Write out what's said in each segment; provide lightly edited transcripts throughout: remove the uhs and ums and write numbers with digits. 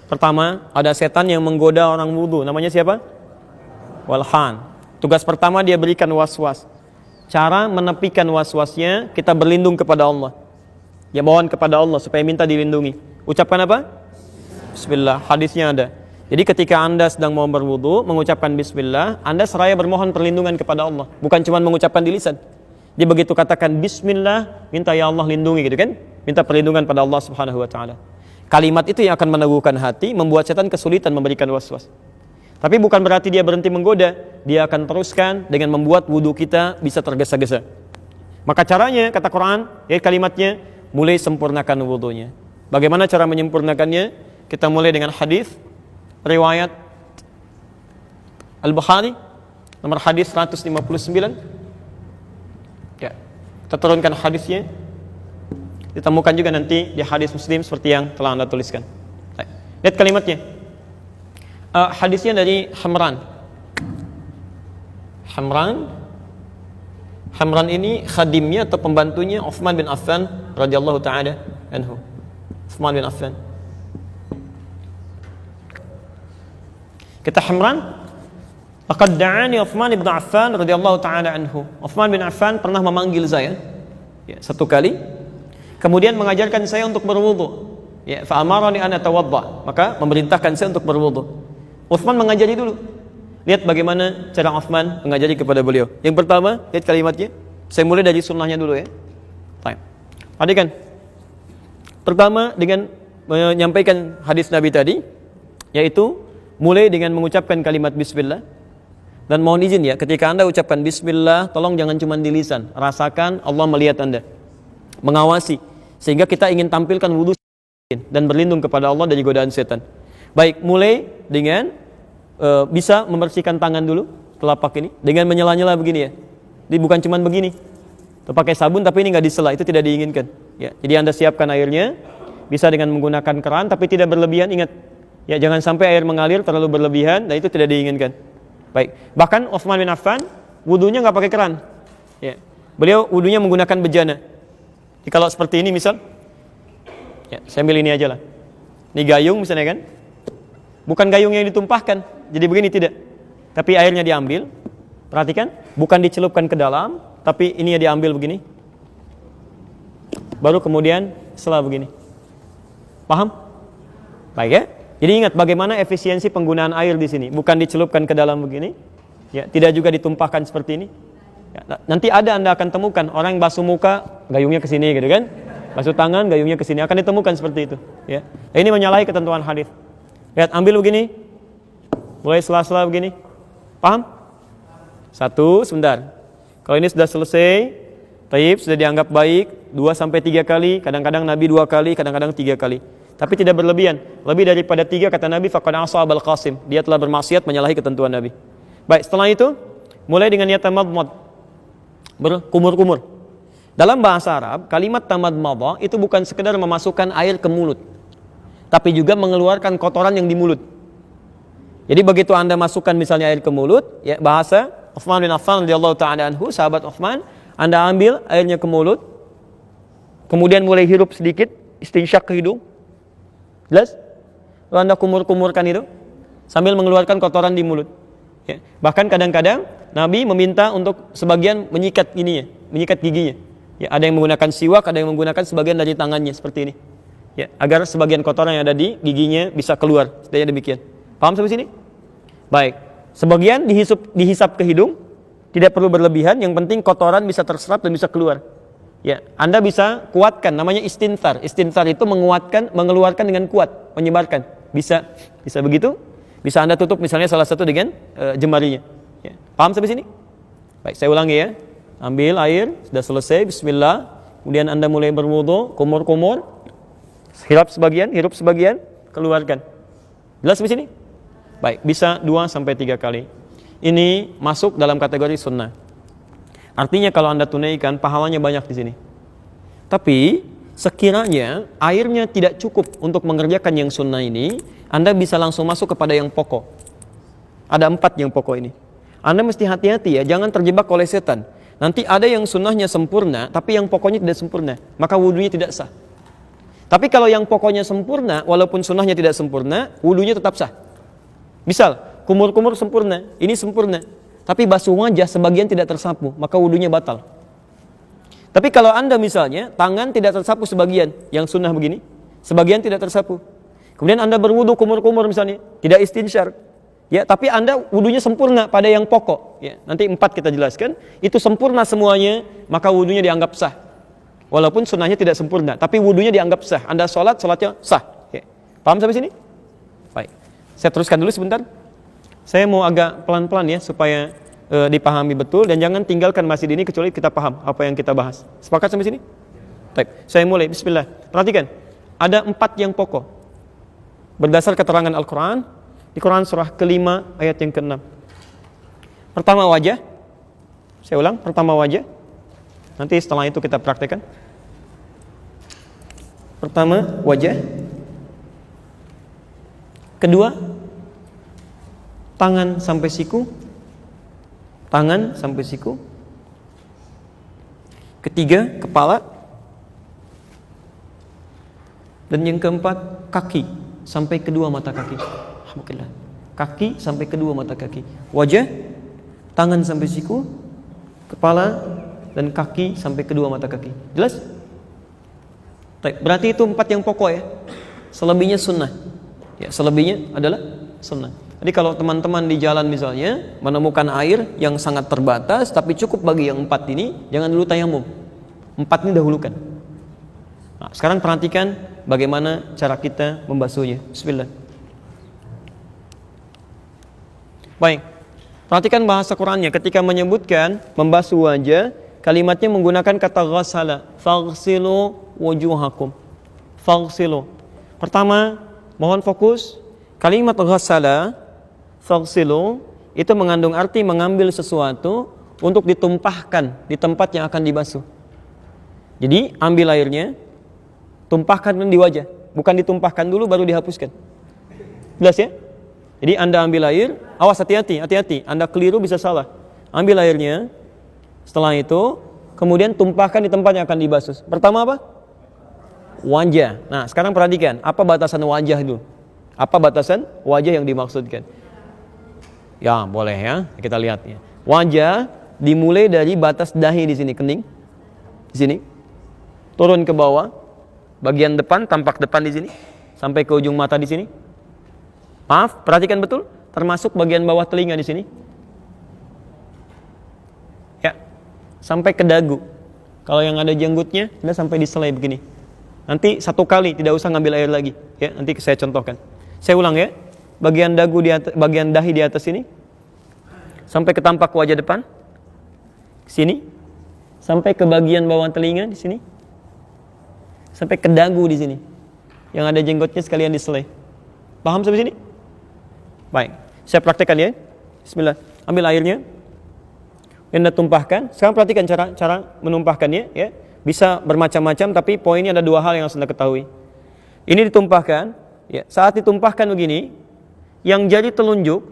Pertama, ada setan yang menggoda orang wudu. Namanya siapa? Walhan. Tugas pertama dia berikan was-was. Cara menepikan was-wasnya, kita berlindung kepada Allah. Ya, mohon kepada Allah supaya minta dilindungi. Ucapkan apa? Bismillah. Hadisnya ada. Jadi ketika Anda sedang mau berwudu, mengucapkan bismillah, Anda seraya bermohon perlindungan kepada Allah. Bukan cuma mengucapkan di lisan. Dia begitu katakan bismillah, minta ya Allah lindungi gitu kan? Minta perlindungan pada Allah Subhanahu wa taala. Kalimat itu yang akan meneguhkan hati, membuat setan kesulitan memberikan was-was. Tapi bukan berarti dia berhenti menggoda, dia akan teruskan dengan membuat wudu kita bisa tergesa-gesa. Maka caranya, kata Quran, ya kalimatnya, mulai sempurnakan wudunya. Bagaimana cara menyempurnakannya? Kita mulai dengan hadis riwayat Al-Bukhari nomor hadis 159. Ya, kita turunkan hadisnya. Ditemukan juga nanti di hadis Muslim seperti yang telah Anda tuliskan. Lihat kalimatnya. Hadisnya dari Hamran. Hamran ini khadimnya atau pembantunya Utsman bin Affan radhiyallahu taala anhu. Utsman bin Affan. Kata Hamran, laqad da'ani Utsman bin Affan radhiyallahu taala anhu. Utsman bin Affan pernah memanggil saya satu kali, kemudian mengajarkan saya untuk berwudu. Ya, fa amarani an atawadda, maka memerintahkan saya untuk berwudu. Utsman mengajari dulu. Lihat bagaimana cara Utsman mengajari kepada beliau. Yang pertama, lihat kalimatnya. Saya mulai dari sunnahnya dulu ya. Baik. Perhatikan. Pertama dengan menyampaikan hadis Nabi tadi, yaitu mulai dengan mengucapkan kalimat bismillah. Dan mohon izin ya, ketika Anda ucapkan bismillah, tolong jangan cuma di lisan. Rasakan Allah melihat Anda, mengawasi, sehingga kita ingin tampilkan wudu dan berlindung kepada Allah dari godaan setan. Baik, mulai dengan bisa membersihkan tangan dulu, telapak ini, dengan menyela-nyela begini ya. Jadi bukan cuma begini, pakai sabun tapi ini nggak disela, itu tidak diinginkan. Ya, jadi Anda siapkan airnya, bisa dengan menggunakan keran tapi tidak berlebihan. Ingat, ya jangan sampai air mengalir terlalu berlebihan, dan itu tidak diinginkan. Baik, bahkan Utsman bin Affan wudunya nggak pakai keran. Ya, beliau wudunya menggunakan bejana. Jadi kalau seperti ini misal, ya saya ambil ini aja lah. Ini gayung misalnya kan, bukan gayung yang ditumpahkan. Jadi begini tidak, tapi airnya diambil. Perhatikan, bukan dicelupkan ke dalam, tapi ini ya diambil begini. Baru kemudian setelah begini. Paham? Baik ya. Jadi ingat bagaimana efisiensi penggunaan air di sini, bukan dicelupkan ke dalam begini, ya, tidak juga ditumpahkan seperti ini. Ya, nanti Anda akan temukan orang yang basuh muka, gayungnya ke sini gitu kan, basuh tangan, gayungnya ke sini, akan ditemukan seperti itu. Ya, ini menyalahi ketentuan hadis. Lihat, ambil begini, mulai sela-sela begini, paham? Satu, sebentar. Kalau ini sudah selesai, taib sudah dianggap baik, 2-3 kali, kadang-kadang Nabi 2 kali, kadang-kadang 3 kali. Tapi tidak berlebihan. Lebih daripada 3 kata Nabi, faqad asa Abul Qasim. Dia telah bermaksiat menyalahi ketentuan Nabi. Baik, setelah itu mulai dengan niat tamadmad, berkumur-kumur. Dalam bahasa Arab, kalimat tamadmad itu bukan sekedar memasukkan air ke mulut, tapi juga mengeluarkan kotoran yang di mulut. Jadi begitu Anda masukkan misalnya air ke mulut, ya bahasa Utsman bin Affan radhiyallahu taala anhu, sahabat Utsman, Anda ambil airnya ke mulut, kemudian mulai hirup sedikit, istinsyak ke hidung. Jelas? Lalu Anda kumur-kumurkan itu sambil mengeluarkan kotoran di mulut. Ya. Bahkan kadang-kadang Nabi meminta untuk sebagian menyikat ininya, menyikat giginya. Ya, ada yang menggunakan siwak, ada yang menggunakan sebagian dari tangannya seperti ini. Ya, agar sebagian kotoran yang ada di giginya bisa keluar. Setidaknya demikian. Paham sampai sini? Baik. Sebagian dihisap ke hidung, tidak perlu berlebihan, yang penting kotoran bisa terserap dan bisa keluar. Ya, Anda bisa kuatkan, namanya istinthar. Istinthar itu menguatkan, mengeluarkan dengan kuat, menyebarkan. Bisa begitu. Bisa Anda tutup misalnya salah satu dengan jemarinya. Ya. Paham sampai sini? Baik, saya ulangi ya. Ambil air, sudah selesai, bismillah. Kemudian Anda mulai berwudu, kumur-kumur. Hirup sebagian, keluarkan. Jelas sampai sini? Baik, bisa 2-3 kali. Ini masuk dalam kategori sunnah. Artinya kalau Anda tunaikan, pahalanya banyak di sini. Tapi sekiranya airnya tidak cukup untuk mengerjakan yang sunnah ini, Anda bisa langsung masuk kepada yang pokok. Ada 4 yang pokok ini. Anda mesti hati-hati ya, jangan terjebak oleh setan. Nanti ada yang sunnahnya sempurna, tapi yang pokoknya tidak sempurna, maka wudunya tidak sah. Tapi kalau yang pokoknya sempurna, walaupun sunnahnya tidak sempurna, wudunya tetap sah. Misal, kumur-kumur sempurna, ini sempurna, tapi basuh wajah sebagian tidak tersapu, maka wudunya batal. Tapi kalau Anda misalnya, tangan tidak tersapu sebagian, yang sunnah begini, sebagian tidak tersapu. Kemudian Anda berwudu kumur-kumur misalnya, tidak istinsyar. Ya, tapi Anda wudunya sempurna pada yang pokok. Ya, nanti 4 kita jelaskan, itu sempurna semuanya, maka wudunya dianggap sah. Walaupun sunnahnya tidak sempurna, tapi wudunya dianggap sah. Anda sholatnya sah. Ya. Paham sampai sini? Baik. Saya teruskan dulu sebentar. Saya mau agak pelan-pelan ya, supaya dipahami betul, dan jangan tinggalkan masjid ini kecuali kita paham apa yang kita bahas. Sepakat sampai sini? Baik. Saya mulai. Bismillah. Perhatikan. Ada 4 yang pokok. Berdasar keterangan Al-Quran, di Quran surah ke-5 ayat yang ke-6. Pertama wajah. Saya ulang, pertama wajah. Nanti setelah itu kita praktekkan. Pertama wajah. Kedua, tangan sampai siku. Tangan sampai siku. Ketiga, kepala. Dan yang keempat, kaki sampai kedua mata kaki. Alhamdulillah. Kaki sampai kedua mata kaki. Wajah, tangan sampai siku, kepala, dan kaki sampai kedua mata kaki. Jelas? Berarti itu 4 yang pokok ya. Selebihnya sunnah. Ya, selebihnya adalah sunnah. Jadi kalau teman-teman di jalan misalnya menemukan air yang sangat terbatas tapi cukup bagi yang 4 ini, jangan dulu tayamum. 4 ini dahulukan. Nah, sekarang perhatikan bagaimana cara kita membasuhnya. Bismillah. Baik. Perhatikan bahasa Qur'annya ketika menyebutkan membasuh wajah, kalimatnya menggunakan kata ghassala. Faghsilu wujuhakum. Faghsilu. Pertama, mohon fokus. Kalimat ghassala, faghsilu, itu mengandung arti mengambil sesuatu untuk ditumpahkan di tempat yang akan dibasuh. Jadi, ambil airnya, tumpahkan di wajah. Bukan ditumpahkan dulu baru dihapuskan. Jelas ya? Jadi Anda ambil air, awas hati-hati, Anda keliru bisa salah. Ambil airnya, setelah itu, kemudian tumpahkan di tempat yang akan dibasuh. Pertama apa? Wajah. Nah, sekarang perhatikan, apa batasan wajah itu? Apa batasan wajah yang dimaksudkan? Ya, boleh ya, kita lihat ya. Wajah dimulai dari batas dahi di sini, kening. Di sini. Turun ke bawah, bagian depan, tampak depan di sini, sampai ke ujung mata di sini. Maaf, perhatikan betul, termasuk bagian bawah telinga di sini. Ya, sampai ke dagu. Kalau yang ada jenggotnya, sudah sampai di selai begini. Nanti 1 kali, tidak usah ngambil air lagi. Ya, nanti saya contohkan. Saya ulang ya. Bagian dagu di atas, bagian dahi di atas sini, sampai ke tampak wajah depan, sini, sampai ke bagian bawah telinga di sini, sampai ke dagu di sini. Yang ada jenggotnya sekalian di selai. Paham sampai sini? Baik, saya praktekkan ya. Bismillah. Ambil airnya, Anda tumpahkan. Sekarang perhatikan cara menumpahkannya ya. Bisa bermacam-macam, tapi poinnya ada 2 hal yang harus Anda ketahui. Ini ditumpahkan, ya. Saat ditumpahkan begini, yang jadi telunjuk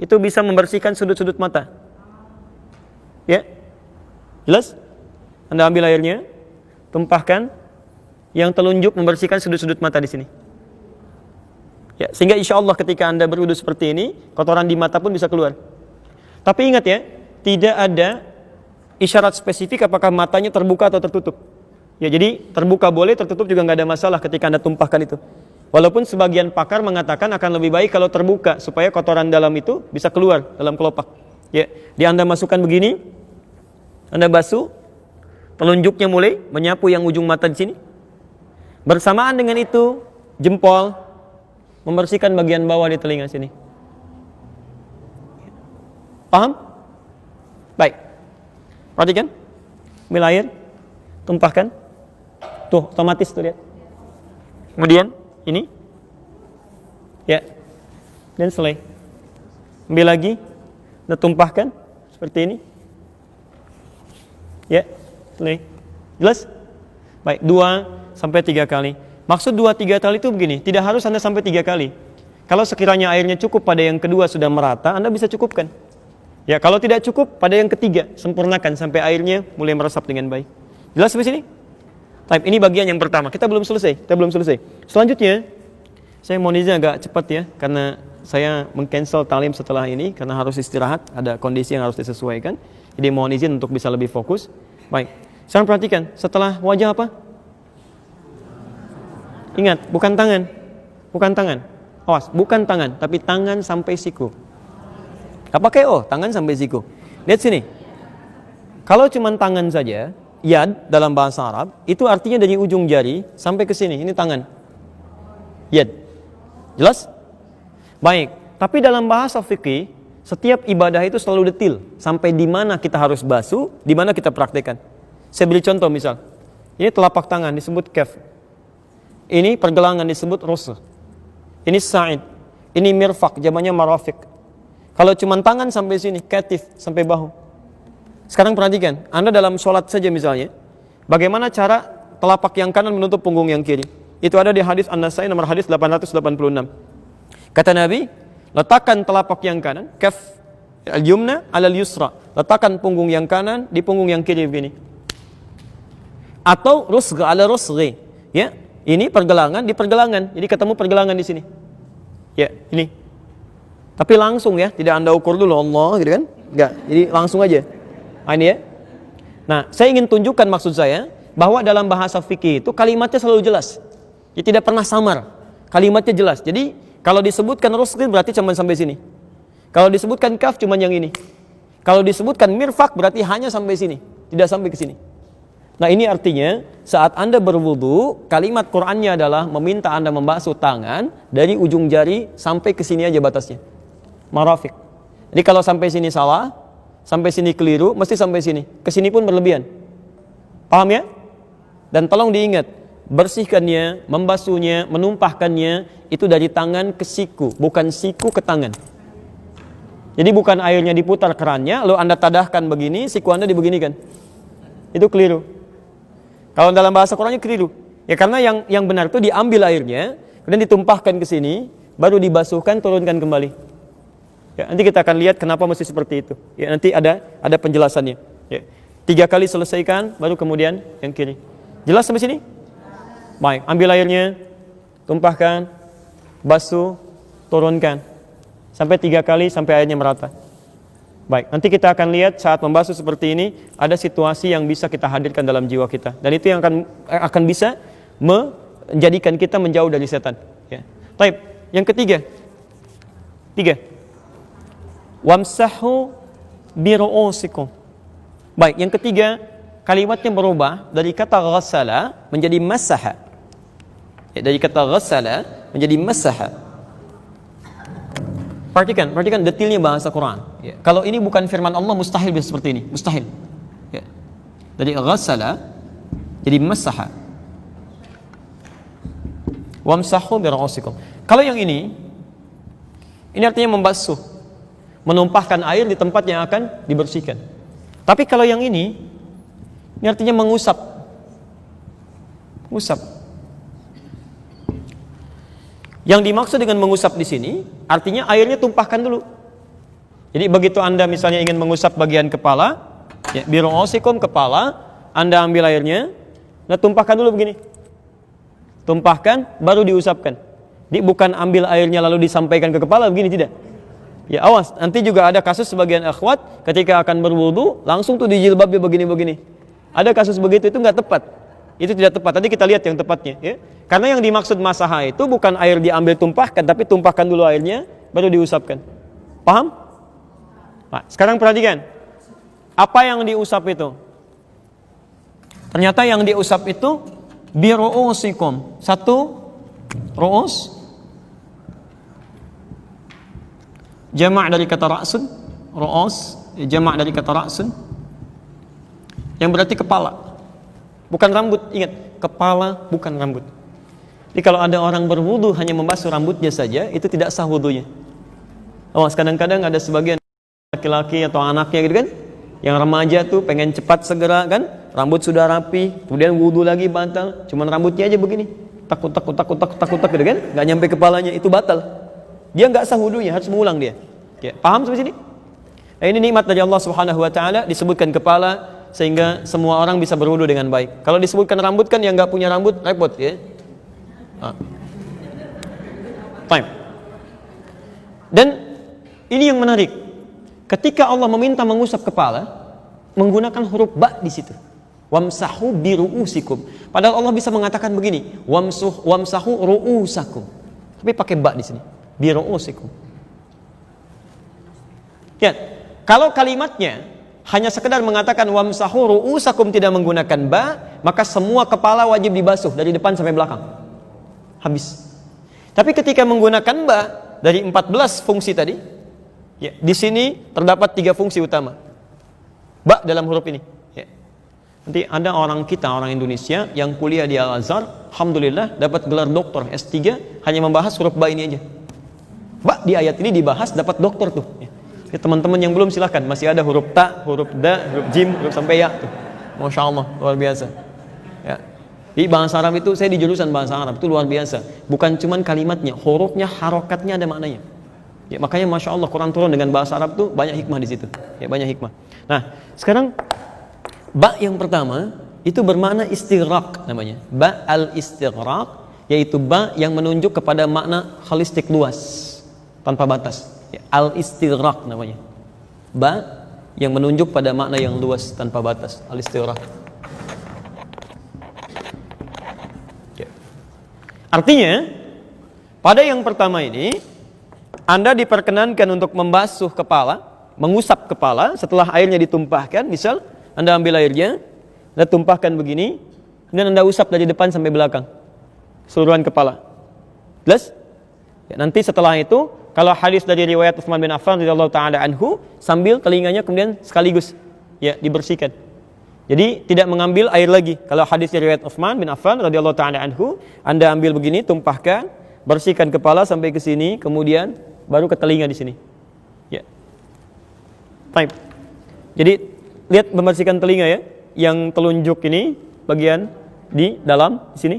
itu bisa membersihkan sudut-sudut mata. Ya. Jelas? Anda ambil airnya, tumpahkan, yang telunjuk membersihkan sudut-sudut mata di sini. Ya, sehingga insya Allah ketika Anda berwudu seperti ini, kotoran di mata pun bisa keluar. Tapi ingat ya, tidak ada isyarat spesifik apakah matanya terbuka atau tertutup. Ya, jadi terbuka boleh, tertutup juga nggak ada masalah ketika Anda tumpahkan itu. Walaupun sebagian pakar mengatakan akan lebih baik kalau terbuka supaya kotoran dalam itu bisa keluar dalam kelopak. Ya, di Anda masukkan begini, Anda basuh, telunjuknya mulai menyapu yang ujung mata di sini. Bersamaan dengan itu, jempol membersihkan bagian bawah di telinga sini. Paham? Baik. Perhatikan. Ambil air, tumpahkan. Tuh, otomatis tuh lihat. Kemudian ini. Ya. Dan selesai. Ambil lagi, dan tumpahkan seperti ini. Ya, selesai. Jelas? Baik, 2-3 kali. Maksud 2-3 kali itu begini, tidak harus Anda sampai 3 kali. Kalau sekiranya airnya cukup pada yang kedua sudah merata, Anda bisa cukupkan. Ya, kalau tidak cukup pada yang ketiga, sempurnakan sampai airnya mulai meresap dengan baik. Jelas sampai sini? Baik, ini bagian yang pertama. Kita belum selesai. Selanjutnya, saya mohon izin agak cepat ya, karena saya meng-cancel talim setelah ini karena harus istirahat, ada kondisi yang harus disesuaikan. Jadi mohon izin untuk bisa lebih fokus. Baik. Sekarang perhatikan, setelah wajah apa? Ingat, bukan tangan. Bukan tangan. Awas, bukan tangan, tapi tangan sampai siku. Apa kayak tangan sampai siku. Lihat sini. Kalau cuma tangan saja, yad dalam bahasa Arab, itu artinya dari ujung jari sampai ke sini. Ini tangan. Yad. Jelas? Baik. Tapi dalam bahasa fikih, setiap ibadah itu selalu detil. Sampai di mana kita harus basuh, di mana kita praktekkan. Saya beri contoh misal. Ini telapak tangan disebut kaf. Ini pergelangan disebut rusl. Ini sa'id. Ini mirfaq, jamannya marafiq. Kalau cuma tangan sampai sini, katif, sampai bahu. Sekarang perhatikan, Anda dalam sholat saja misalnya, bagaimana cara telapak yang kanan menutup punggung yang kiri. Itu ada di hadis An-Nasai nomor hadis 886. Kata Nabi, letakkan telapak yang kanan, kaf al-yumna alal yusra. Letakkan punggung yang kanan di punggung yang kiri begini. Atau rusgh ala rusghi. Ya, ini pergelangan di pergelangan. Jadi ketemu pergelangan di sini. Ya, ini. Tapi langsung ya, tidak Anda ukur dulu Allah gitu kan? Enggak, jadi langsung aja. Nah, ini ya. Nah, saya ingin tunjukkan maksud saya bahwa dalam bahasa fikih itu kalimatnya selalu jelas. Ya, tidak pernah samar. Kalimatnya jelas. Jadi, kalau disebutkan rusgh berarti cuma sampai sini. Kalau disebutkan kaf cuma yang ini. Kalau disebutkan mirfaq berarti hanya sampai sini, tidak sampai ke sini. Nah, ini artinya saat Anda berwudu, kalimat Qur'annya adalah meminta Anda membasuh tangan dari ujung jari sampai ke sini aja batasnya. Marafiq. Jadi kalau sampai sini salah, sampai sini keliru, mesti sampai sini. Ke sini pun berlebihan. Paham ya? Dan tolong diingat, bersihkannya, membasuhnya, menumpahkannya itu dari tangan ke siku, bukan siku ke tangan. Jadi bukan airnya diputar kerannya, lalu Anda tadahkan begini, siku Anda dibeginikan. Itu keliru. Kalau dalam bahasa Qur'annya keliru. Ya karena yang benar itu diambil airnya, kemudian ditumpahkan ke sini, baru dibasuhkan, turunkan kembali. Ya, nanti kita akan lihat kenapa mesti seperti itu. Ya, nanti ada penjelasannya. Ya. 3 kali selesaikan, baru kemudian yang kiri. Jelas sampai sini? Baik, ambil airnya, tumpahkan, basuh, turunkan. Sampai 3 kali sampai airnya merata. Baik, nanti kita akan lihat saat membasuh seperti ini ada situasi yang bisa kita hadirkan dalam jiwa kita. Dan itu yang akan bisa menjadikan kita menjauh dari setan. Ya. Baik, yang ketiga. 3. Wamsahu biru'usikum. Baik, yang ketiga, kalimatnya berubah dari kata ghassala menjadi masaha. Ya, dari kata ghassala menjadi masaha. Perhatikan detailnya bahasa Quran. Ya. Kalau ini bukan firman Allah, mustahil bisa seperti ini, mustahil. Ya. Dari ghassala jadi masaha. Wamsahu biru'usikum. Kalau yang ini artinya membasuh, menumpahkan air di tempat yang akan dibersihkan. Tapi kalau yang ini artinya mengusap. Mengusap. Yang dimaksud dengan mengusap di sini artinya airnya tumpahkan dulu. Jadi begitu Anda misalnya ingin mengusap bagian kepala, ya, biru'usikum kepala, Anda ambil airnya, nah tumpahkan dulu begini. Tumpahkan baru diusapkan. Jadi bukan ambil airnya lalu disampaikan ke kepala begini, tidak. Ya awas, nanti juga ada kasus sebagian akhwat ketika akan berwudu langsung tuh di jilbabnya begini-begini. Ada kasus begitu, itu nggak tepat. Itu tidak tepat. Nanti kita lihat yang tepatnya. Ya. Karena yang dimaksud masaha itu bukan air diambil tumpahkan, tapi tumpahkan dulu airnya baru diusapkan. Paham? Nah, sekarang perhatikan. Apa yang diusap itu? Ternyata yang diusap itu biru'usikum. 1 ru'us. Jamak dari kata ra'sun, ru'us, jamak dari kata ra'sun, yang berarti kepala, bukan rambut. Ingat, kepala bukan rambut. Jadi kalau ada orang berwudu hanya membasuh rambutnya saja, itu tidak sah wudunya. Kadang-kadang ada sebagian laki-laki atau anaknya gitu kan, yang remaja tuh pengen cepat segera kan, rambut sudah rapi, kemudian wudu lagi batal, cuman rambutnya aja begini, takut gitu kan, nggak nyampe kepalanya, itu batal. Dia nggak sah wudunya, harus mengulang dia. Ya, paham sampai sini? Nah, ini nikmat dari Allah Subhanahu wa taala, disebutkan kepala, sehingga semua orang bisa berwudu dengan baik. Kalau disebutkan rambut kan yang nggak punya rambut repot ya. Time. Dan ini yang menarik. Ketika Allah meminta mengusap kepala, menggunakan huruf ba di situ. Wamsahu biruusikum. Padahal Allah bisa mengatakan begini, wamsahu ruusakum. Tapi pakai ba di sini. Biruusikum. Ya, kalau kalimatnya hanya sekedar mengatakan wamsahu ruusakum tidak menggunakan ba, maka semua kepala wajib dibasuh dari depan sampai belakang. Habis. Tapi ketika menggunakan ba dari 14 fungsi tadi, ya, di sini terdapat 3 fungsi utama. Ba dalam huruf ini. Ya. Nanti ada orang Indonesia yang kuliah di Al-Azhar, alhamdulillah dapat gelar doktor S3 hanya membahas huruf ba ini aja. Ba di ayat ini dibahas dapat doktor tuh. Ya. Ya, teman-teman yang belum silahkan, masih ada huruf ta, huruf da, huruf jim, huruf sampai ya tuh. Masya Allah, luar biasa. Ya. Di bahasa Arab itu, saya di jurusan bahasa Arab itu luar biasa. Bukan cuman kalimatnya, hurufnya, harokatnya ada maknanya. Ya, makanya Masya Allah Quran turun dengan bahasa Arab tuh banyak hikmah di situ. Ya, banyak hikmah. Nah, sekarang ba yang pertama itu bermakna istighraq namanya. Ba al-istighraq, yaitu ba yang menunjuk kepada makna holistik luas, tanpa batas. Ya, al-istighraq namanya. Ba yang menunjuk pada makna yang luas tanpa batas, al-istighraq. Ya. Artinya pada yang pertama ini Anda diperkenankan untuk membasuh kepala, mengusap kepala setelah airnya ditumpahkan. Misal Anda ambil airnya, Anda tumpahkan begini, kemudian Anda usap dari depan sampai belakang seluruhan kepala. Jelas? Ya, nanti setelah itu kalau hadis dari riwayat Utsman bin Affan radhiyallahu taala anhu, sambil telinganya kemudian sekaligus ya dibersihkan. Jadi tidak mengambil air lagi. Kalau hadis dari riwayat Utsman bin Affan radhiyallahu taala anhu, Anda ambil begini, tumpahkan, bersihkan kepala sampai ke sini, kemudian baru ke telinga di sini. Ya. Baik. Jadi lihat membersihkan telinga ya, yang telunjuk ini bagian di dalam di sini.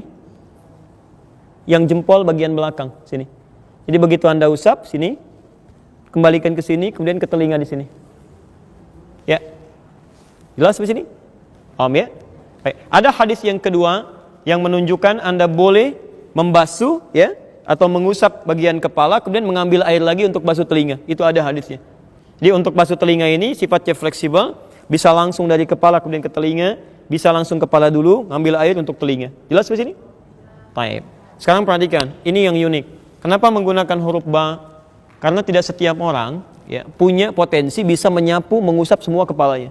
Yang jempol bagian belakang sini. Jadi begitu Anda usap sini, kembalikan ke sini, kemudian ke telinga di sini. Ya. Jelas di sini? Paham ya? Baik. Ada hadis yang kedua yang menunjukkan Anda boleh membasuh ya atau mengusap bagian kepala kemudian mengambil air lagi untuk basuh telinga. Itu ada hadisnya. Jadi untuk basuh telinga ini sifatnya fleksibel, bisa langsung dari kepala kemudian ke telinga, bisa langsung kepala dulu ngambil air untuk telinga. Jelas di sini? Baik. Sekarang perhatikan, ini yang unik. Kenapa menggunakan huruf ba? Karena tidak setiap orang ya, punya potensi bisa menyapu, mengusap semua kepalanya.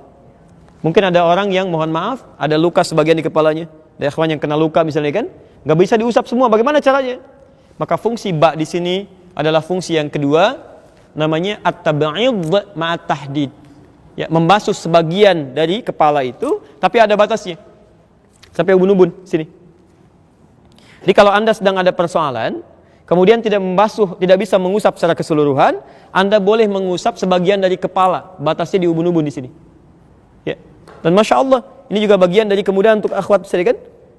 Mungkin ada orang yang mohon maaf, ada luka sebagian di kepalanya. Ada ikhwan yang kena luka misalnya kan, nggak bisa diusap semua. Bagaimana caranya? Maka fungsi ba di sini adalah fungsi yang kedua, namanya at-tab'id ma'at tahdid. Ya, membasuh sebagian dari kepala itu, tapi ada batasnya. Sampai ubun-ubun sini. Jadi kalau Anda sedang ada persoalan, kemudian tidak membasuh, tidak bisa mengusap secara keseluruhan, Anda boleh mengusap sebagian dari kepala, batasnya di ubun-ubun di sini. Ya. Dan Masya Allah, ini juga bagian dari kemudahan untuk akhwat misalnya kan.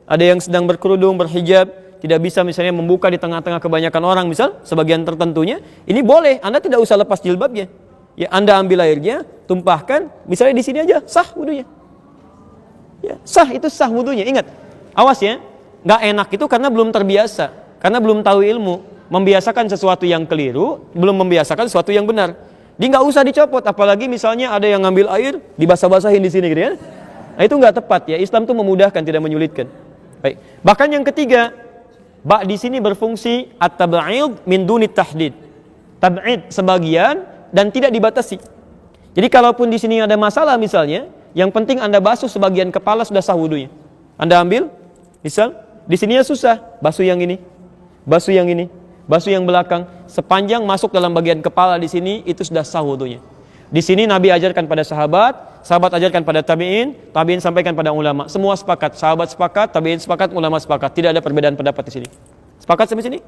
Ada yang sedang berkerudung, berhijab, tidak bisa misalnya membuka di tengah-tengah kebanyakan orang, misal sebagian tertentunya, ini boleh, Anda tidak usah lepas jilbabnya. Ya, Anda ambil airnya, tumpahkan, misalnya di sini aja, sah wudunya. Ya, sah, itu sah wudunya. Ingat, awas ya, nggak enak itu karena belum terbiasa. Karena belum tahu ilmu, membiasakan sesuatu yang keliru, belum membiasakan sesuatu yang benar. Dia nggak usah dicopot, apalagi misalnya ada yang ngambil air, dibasah-basahin di sini, gitu ya. Nah, itu nggak tepat ya. Islam itu memudahkan, tidak menyulitkan. Baik. Bahkan yang ketiga, ba di sini berfungsi at-tab'id min dunit tahdid. Tab'id sebagian dan tidak dibatasi. Jadi kalaupun di sini ada masalah misalnya, yang penting Anda basuh sebagian kepala sudah sah wudunya. Anda ambil, misal di sininya susah, basuh yang ini. Basuh yang ini, basuh yang belakang, sepanjang masuk dalam bagian kepala di sini itu sudah sah wudunya. Di sini Nabi ajarkan pada sahabat, sahabat ajarkan pada tabi'in, tabi'in sampaikan pada ulama. Semua sepakat, sahabat sepakat, tabi'in sepakat, ulama sepakat. Tidak ada perbedaan pendapat di sini. Sepakat sampai sini?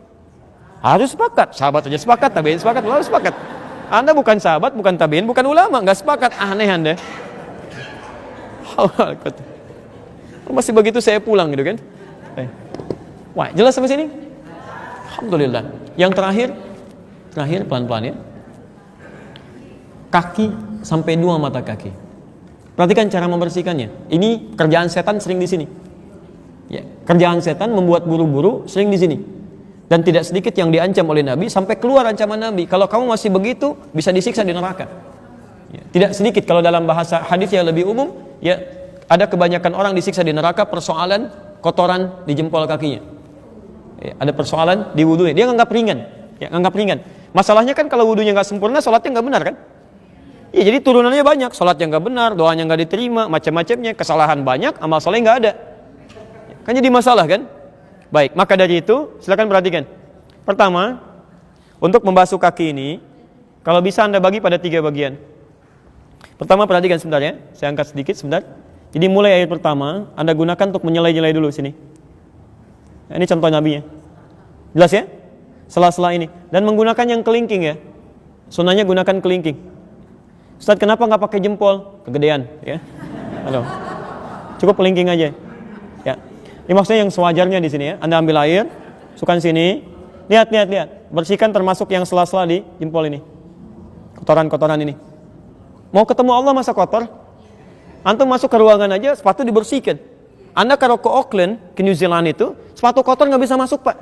Harus sepakat. Sahabat saja sepakat, tabi'in sepakat, ulama sepakat. Anda bukan sahabat, bukan tabi'in, bukan ulama, nggak sepakat. Aneh Anda. Masih begitu saya pulang gitu kan? Wah, jelas sampai sini? Alhamdulillah. Yang terakhir pelan-pelan ya. Kaki sampai 2 mata kaki. Perhatikan cara membersihkannya. Ini kerjaan setan sering di sini. Ya, kerjaan setan membuat buru-buru sering di sini. Dan tidak sedikit yang diancam oleh Nabi sampai keluar ancaman Nabi. Kalau kamu masih begitu, bisa disiksa di neraka. Ya, tidak sedikit kalau dalam bahasa hadis yang lebih umum, ya ada kebanyakan orang disiksa di neraka persoalan kotoran di jempol kakinya. Ya, ada persoalan di wudunya. Dia nganggap ringan. Ya, nganggap ringan. Masalahnya kan kalau wudunya nggak sempurna, sholatnya nggak benar kan? Ya, jadi turunannya banyak. Sholatnya nggak benar, doanya nggak diterima, macam-macamnya, kesalahan banyak, amal soleh nggak ada. Kan jadi masalah kan? Baik, maka dari itu silakan perhatikan. Pertama, untuk membasuh kaki ini, kalau bisa Anda bagi pada 3 bagian. Pertama, perhatikan sebentar ya, saya angkat sedikit sebentar. Jadi mulai air pertama, Anda gunakan untuk menyelai-nyelai dulu sini. Nah, ini contoh Nabi ya. Jelas ya? Sela-sela ini. Dan menggunakan yang kelingking ya. Sunnahnya gunakan kelingking. Ustaz, kenapa nggak pakai jempol? Kegedean ya. Halo. Cukup kelingking aja. Ya. Ini maksudnya yang sewajarnya di sini ya. Anda ambil air, masukkan sini. Lihat. Bersihkan termasuk yang sela-sela di jempol ini. Kotoran-kotoran ini. Mau ketemu Allah masa kotor? Antum masuk ke ruangan aja, sepatu dibersihkan. Anda kalau ke Auckland, ke New Zealand itu, sepatu kotor nggak bisa masuk Pak.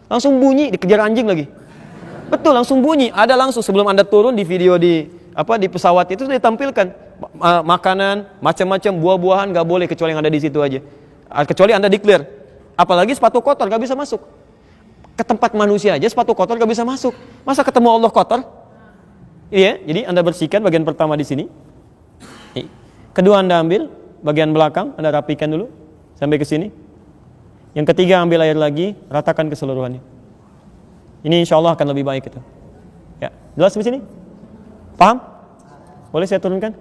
Langsung bunyi, dikejar anjing lagi. Betul, langsung bunyi. Ada langsung sebelum Anda turun di video di pesawat itu sudah ditampilkan makanan, macam-macam buah-buahan nggak boleh kecuali yang ada di situ aja. Kecuali Anda declare. Apalagi sepatu kotor nggak bisa masuk. Ke tempat manusia aja sepatu kotor nggak bisa masuk. Masa ketemu Allah kotor? Iya, jadi Anda bersihkan bagian pertama di sini. Kedua Anda ambil bagian belakang, Anda rapikan dulu sampai ke sini. Yang ketiga ambil air lagi, ratakan keseluruhannya. Ini insya Allah akan lebih baik itu. Ya, jelas di sini? Paham? Boleh saya turunkan?